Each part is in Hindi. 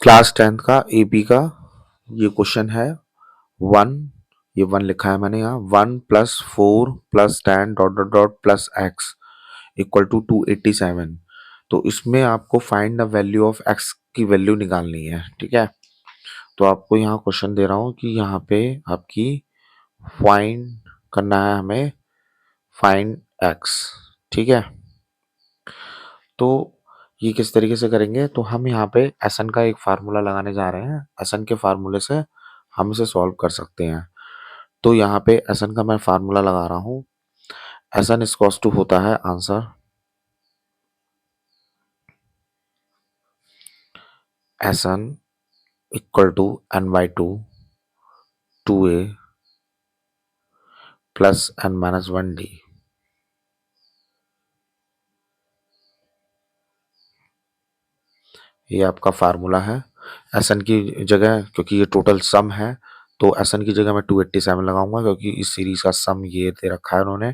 क्लास 10th का एपी का ये क्वेश्चन है। वन, ये वन लिखा है मैंने यहाँ, 1+4+10 dot dot dot plus x equal to 287। तो इसमें आपको find the value of x की वैल्यू निकालनी है। ठीक है, तो आपको यहाँ क्वेश्चन दे रहा हूँ कि यहाँ पे आपकी फाइंड करना है हमें, फाइंड एक्स। ठीक है, तो ये किस तरीके से करेंगे, तो हम यहाँ पे एसन का एक फार्मूला लगाने जा रहे हैं। एसन के फार्मूले से हम इसे सॉल्व कर सकते हैं। तो यहाँ पे एसन का मैं फार्मूला लगा रहा हूँ। एसन इक्वल्स टू होता है answer S n equal to n/2 2a plus n-1d। ये आपका फार्मूला है। एसन की जगह, क्योंकि ये टोटल सम है, तो एसन की जगह मैं 287 लगाऊंगा, क्योंकि इस सीरीज का सम ये दे रखा है उन्होंने।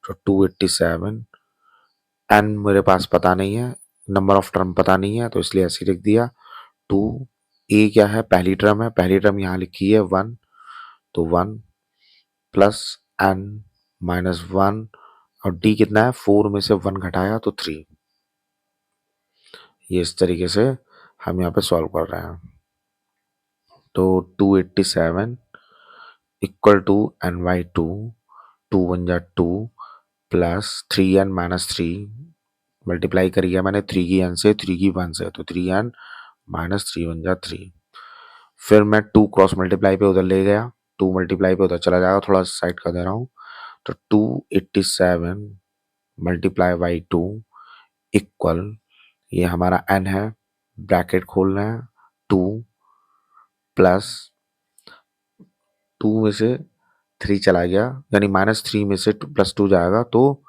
तो 287, एन मेरे पास पता नहीं है, नंबर ऑफ टर्म पता नहीं है, तो इसलिए ऐसे ही लिख दिया। टू, ए क्या है, पहली टर्म है, पहली टर्म यहाँ लिखी है 1, तो 1 प्लस n-1, और डी कितना है, 4 में से 1 घटाया तो 3। ये इस तरीके से हम यहाँ पे सॉल्व कर रहे हैं। तो 287 इक्वल टू n/2, 2 1 जा 2 प्लस 3n-3, मल्टीप्लाई करी है मैंने 3 की n से, 3 की 1 से, तो 3n माइनस 3 1 जा 3। फिर मैं 2 क्रॉस मल्टीप्लाई पे उधर ले गया, 2 मल्टीप्लाई पे उधर चला जाएगा, थोड़ा साइड कर दे रहा हूँ। तो 287 मल्टीप्लाई बाई 2 इक्वल, ये हमारा n है, ब्रैकेट खोलना है, 2 प्लस 2 में से 3 चला गया, यानी -3 में से +2 जाएगा, तो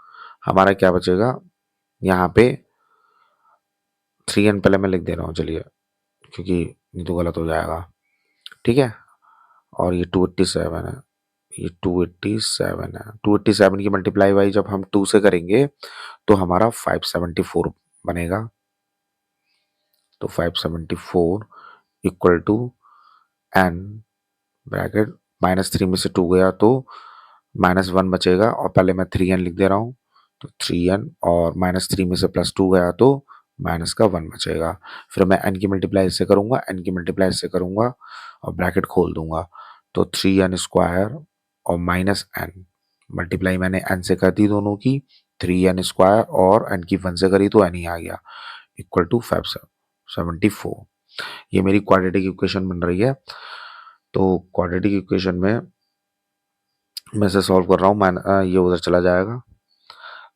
हमारा क्या बचेगा यहाँ पे, 3n पहले मैं लिख दे रहा हूँ चलिए, क्योंकि नहीं तो गलत हो जाएगा। ठीक है, और ये 287 है, ये 287 है। 287 की मल्टीप्लाई बाई जब हम 2 से करेंगे तो हमारा 574 बनेगा। तो 574 इक्वल टू n ब्रैकेट, -3 में से 2 गया तो -1 बचेगा, और पहले मैं 3n लिख दे रहा हूँ, तो 3n, और -3 में से +2 गया तो माइनस का 1 बचेगा। फिर मैं n की मल्टीप्लाई इससे करूंगा, n की मल्टीप्लाई इससे करूंगा, और ब्रैकेट खोल दूंगा, तो 3n² और -n, मल्टीप्लाई मैंने n से कर दी दोनों की, 3n² और n की 1 से करी तो n ही आ गया, इक्वल टू 574। ये मेरी क्वाड्रेटिक इक्वेशन बन रही है। तो क्वाड्रेटिक इक्वेशन में मैं इसे सॉल्व कर रहा हूँ, ये उधर चला जाएगा,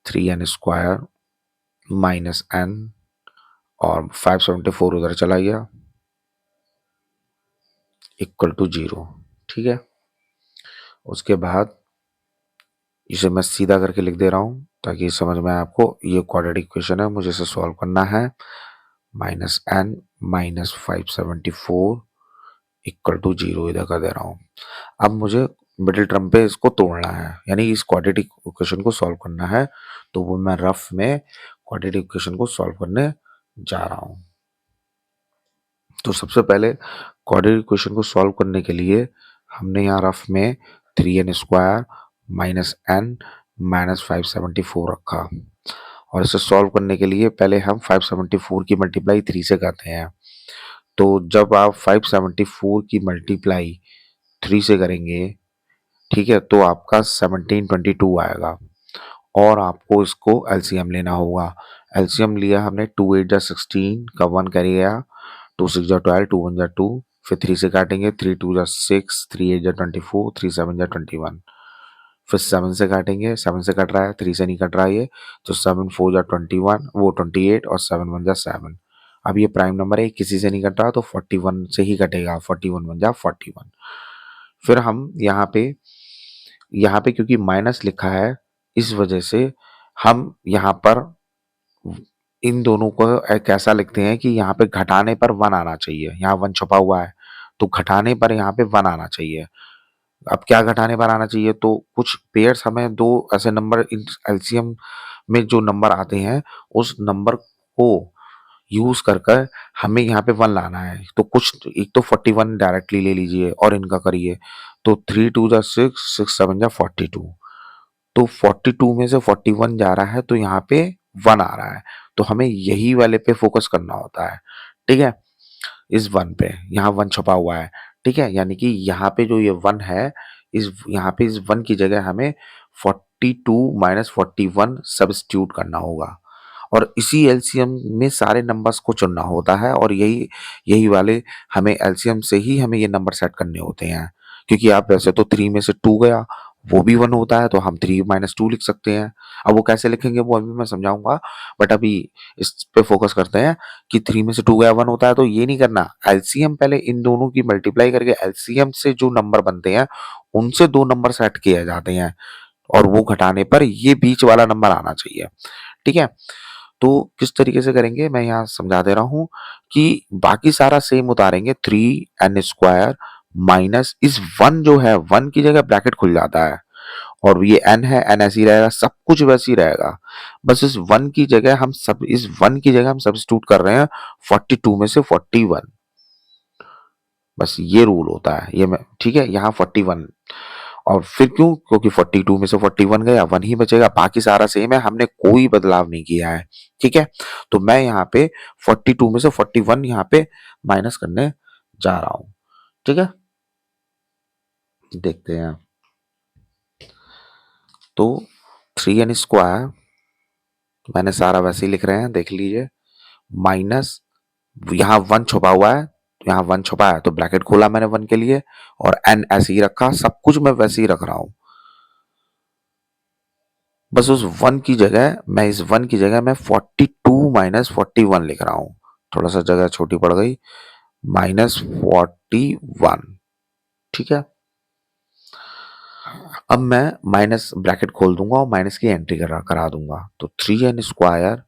3n² माइनस n, और 574 उधर चला गया, इक्वल टू 0। ठीक है, उसके बाद इसे मैं सीधा करके लिख दे रहा हूँ ताकि समझ में आए आपको। ये क्वाड्रेटिक इक्वेशन है, मुझे इसे सॉल्व करना है। -n माइनस 574 इक्वल टू 0 इधर कर दे रहा हूँ। अब मुझे मिडिल टर्म पे इसको तोड़ना है, यानी इस क्वाड्रेटिक इक्वेशन को सॉल्व करना है, तो वो मैं रफ में क्वाड्रेटिक इक्वेशन को सॉल्व करने जा रहा हूँ। तो सबसे पहले क्वाड्रेटिक इक्वेशन को सॉल्व करने के लिए हमने यहाँ रफ में 3n² माइनस n माइनस 574 रखा, और इसे सॉल्व करने के लिए पहले हम 574 की मल्टीप्लाई 3 से करते हैं। तो जब आप 574 की मल्टीप्लाई 3 से करेंगे, ठीक है, तो आपका 1722 आएगा, और आपको इसको एलसीएम लेना होगा। एलसीएम लिया हमने, 2 8 जा 16 का 1 कैरी गया, 2 6 जा 12, 2 1 जा 2, फिर 3 से काटेंगे, 3 2 जा 6, 3 8 जा 24, 3 7 जा 21, फिर 7 से काटेंगे, 7 से कट रहा है, 3 से नहीं कट रहा है ये, तो 7 4 जा 21, वो 28, और 7 1 जा 7। अब ये प्राइम नंबर है, किसी से नहीं कट रहा, तो 41 से ही कटेगा, 41 1 जा 41। फिर हम यहाँ पे क्योंकि माइनस लिखा है, इस वजह से हम यहाँ पर इन दोनों को एक ऐसा लिखते हैं कि यहाँ पे घटाने पर 1 आना चाहिए, यहाँ 1 छुपा हुआ है, तो घटाने पर यहाँ पे 1 आना चाहिए। अब क्या घटाने पर आना चाहिए, तो कुछ पेयर्स हमें दो ऐसे नंबर एलसीएम में जो नंबर आते हैं, उस नंबर को यूज कर कर हमें यहाँ पे 1 लाना है। तो कुछ एक तो 41 डायरेक्टली ले लीजिए और इनका करिए। तो 3 2 जा 6, 6 7 जा 42। तो 42 में से 41 जा रहा है तो यहाँ पे 1 आ रहा है। तो हमें यही वाले पे फोकस करना होता है। ठीक है, इस 1 पे, यहाँ 1 छुपा हुआ है। ठीक है, यानी कि यहाँ पे जो ये 1 है, इस यहाँ पे इस 1 की जगह हमें 42 माइनस 41 सब्स्टिट्यूट करना होगा और इसी एलसीएम में सारे नंबर्स को चुनना होता है और यही यही वाले हमें एलसीएम से ही हमें ये नंबर सेट करने होते हैं। क्योंकि आप वैसे तो 3 में से 2 गया, वो भी 1 होता है, तो हम 3 माइनस 2 लिख सकते हैं। अब वो कैसे लिखेंगे वो अभी मैं समझाऊंगा, बट अभी इस पे फोकस करते हैं कि 3 में से 2 गया 1 होता है। तो ये नहीं करना, एलसीएम पहले इन दोनों की मल्टीप्लाई करके एलसीएम से जो नंबर बनते हैं उनसे 2 नंबर सेट किए जाते हैं और वो घटाने पर ये बीच वाला नंबर आना चाहिए। ठीक है, तो किस तरीके से करेंगे मैं यहाँ समझा दे रहा हूँ कि बाकी सारा सेम उतारेंगे। 3n² माइनस इस 1 जो है 1 की जगह ब्रैकेट खुल जाता है और ये n है, n ऐसे ही रहेगा, सब कुछ वैसे ही रहेगा। बस इस 1 की जगह हम सब्स्टिट्यूट कर रहे हैं 42 में से 41। बस ये रूल होता है, ये मैं ठीक है, यहाँ 41 और फिर क्यों, क्योंकि 42 में से 41 गया 1 ही बचेगा, बाकी सारा सेम है, हमने कोई बदलाव नहीं किया है। ठीक है, तो मैं यहाँ पे 42 में से 41 यहाँ पे माइनस करने जा रहा हूं। ठीक है, देखते हैं। तो 3n² मैंने सारा वैसे ही लिख रहे हैं, देख लीजिए, माइनस यहाँ 1 छुपा हुआ है, यहाँ 1 छुपा है तो ब्रैकेट खोला मैंने 1 के लिए और n ऐसे ही रखा, सब कुछ मैं वैसे ही रख रहा हूं। बस उस 1 की जगह मैं इस 1 की जगह मैं 42 माइनस 41 लिख रहा हूं, थोड़ा सा जगह छोटी पड़ गई, -41। ठीक है, अब मैं माइनस ब्रैकेट खोल दूंगा और माइनस की एंट्री करा दूंगा। तो 3n²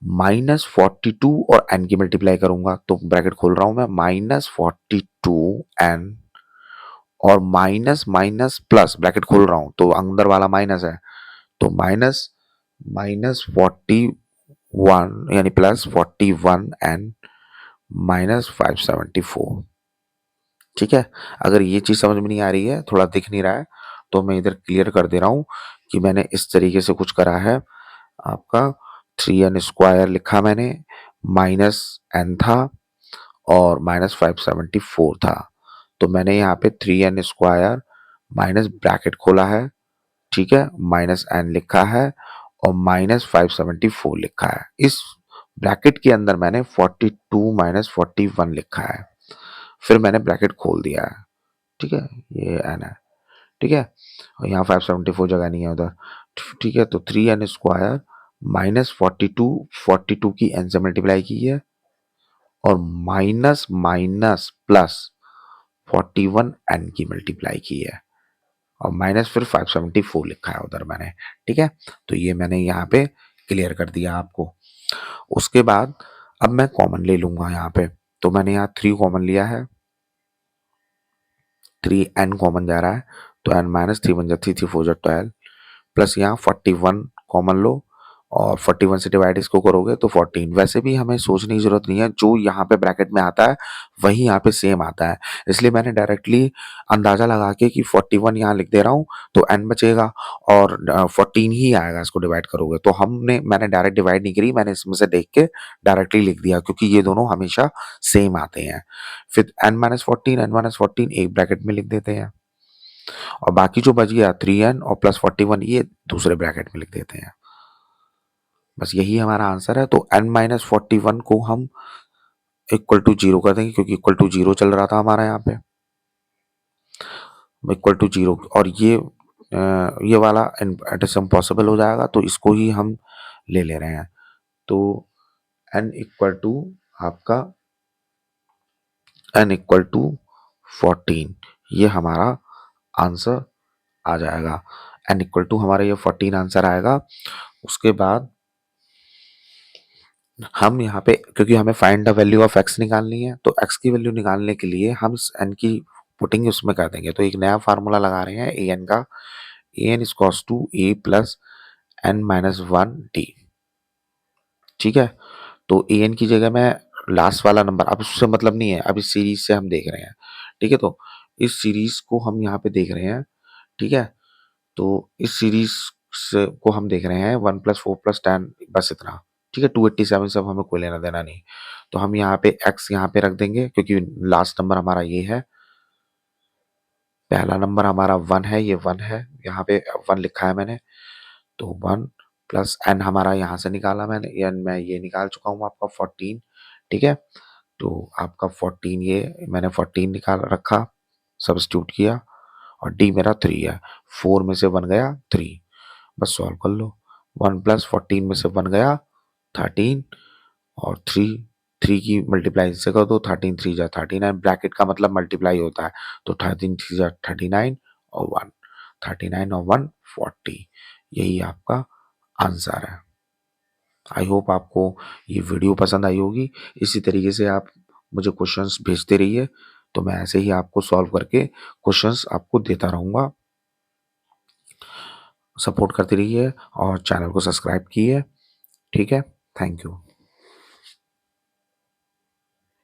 -42 और n की मल्टीप्लाई करूंगा, तो ब्रैकेट खोल रहा हूं मैं, -42n और माइनस माइनस प्लस, ब्रैकेट खोल रहा हूं तो अंदर वाला माइनस है, तो माइनस -41 यानी +41 एन -574। ठीक है, अगर ये चीज समझ में नहीं आ रही है, थोड़ा दिख नहीं रहा है, तो मैं इधर क्लियर कर दे रहा हूं कि मैंने इस तरीके से कुछ करा है। आपका 3n² लिखा मैंने, माइनस n था और -574 था, तो मैंने यहाँ पे 3n² माइनस ब्रैकेट खोला है। ठीक है, -n लिखा है और -574 लिखा है। इस ब्रैकेट के अंदर मैंने 42 माइनस 41 लिखा है, फिर मैंने ब्रैकेट खोल दिया है। ठीक है, ये n है। ठीक है, और यहाँ 574 जगह नहीं है उधर। ठीक है, तो 3n² -42 की n से मल्टीप्लाई की है और माइनस माइनस प्लस 41 n की मल्टीप्लाई की है और माइनस फिर 574 लिखा है उधर मैंने। ठीक है, तो ये मैंने यहाँ पे क्लियर कर दिया आपको। उसके बाद अब मैं कॉमन ले लूंगा यहाँ पे, तो मैंने यहाँ 3 कॉमन लिया है, 3n कॉमन जा रहा है, तो n माइनस 3 बन जाती, 3 4 12 प्लस यहाँ 41 कॉमन लो और 41 से डिवाइड इसको करोगे तो 14। वैसे भी हमें सोचने की जरूरत नहीं है, जो यहाँ पे ब्रैकेट में आता है वही यहाँ पे सेम आता है, इसलिए मैंने डायरेक्टली अंदाजा लगा के कि 41 यहाँ लिख दे रहा हूँ तो n बचेगा और 14 ही आएगा इसको डिवाइड करोगे। तो मैंने डायरेक्ट डिवाइड नहीं करी, मैंने इसमें से देख के डायरेक्टली लिख दिया क्योंकि ये दोनों हमेशा सेम आते हैं। फिर n-14 एक ब्रैकेट में लिख देते हैं और बाकी जो बच गया 3n और +41 ये दूसरे ब्रैकेट में लिख देते हैं। बस यही हमारा आंसर है। तो n-41 को हम इक्वल टू 0 कर देंगे क्योंकि इक्वल टू 0 चल रहा था हमारा यहाँ पे, इक्वल टू 0, और ये वाला एडिशन पॉसिबल हो जाएगा तो इसको ही हम ले ले रहे हैं। तो n इक्वल टू आपका n इक्वल टू 14, ये हमारा आंसर आ जाएगा। n इक्वल टू हमारा ये 14 आंसर आएगा। उसके बाद हम यहाँ पे, क्योंकि हमें find the value of x निकालनी है, तो x की वैल्यू निकालने के लिए हम इस n की पुटिंग उसमें कर देंगे। तो एक नया फार्मूला लगा रहे हैं ए एन का, A N equals to a plus n minus 1 d। ठीक है, तो an की जगह मैं लास्ट वाला नंबर, अब उससे मतलब नहीं है, अब इस सीरीज से हम देख रहे हैं, ठीक है। तो इस सीरीज को हम यहाँ पे देख रहे हैं, ठीक है। तो इस सीरीज से को हम देख रहे हैं 1 + 4 + 10, बस इतना, ठीक है। 287 सब हमें कोई लेना देना नहीं। तो हम यहाँ पे x यहाँ पे रख देंगे क्योंकि लास्ट नंबर हमारा ये है, पहला नंबर हमारा 1 है, ये 1 है, यहाँ पे 1 लिखा है मैंने। तो 1 + n हमारा यहाँ से निकाला मैंने, n मैं ये निकाल चुका हूँ आपका 14, ठीक है। तो आपका 14 ये मैंने 14 निकाल रखा, सब्स्टिट्यूट किया, और d मेरा 3 है। 4 में से 1 गया 3, बस सॉल्व कर लो। 1 + 14 में से 1 गया 13, और 3 की मल्टीप्लाई इससे कर दो, 13 3 जा 39, ब्रैकेट का मतलब मल्टीप्लाई होता है। तो 13 3 जा 39 और 1, 39 और 1 40, यही आपका आंसर है। आई होप आपको ये वीडियो पसंद आई होगी। इसी तरीके से आप मुझे क्वेश्चंस भेजते रहिए, तो मैं ऐसे ही आपको सॉल्व करके क्वेश्चंस आपको देता रहूँगा। सपोर्ट करते रहिए और चैनल को सब्सक्राइब कीजिए, ठीक है। Thank you.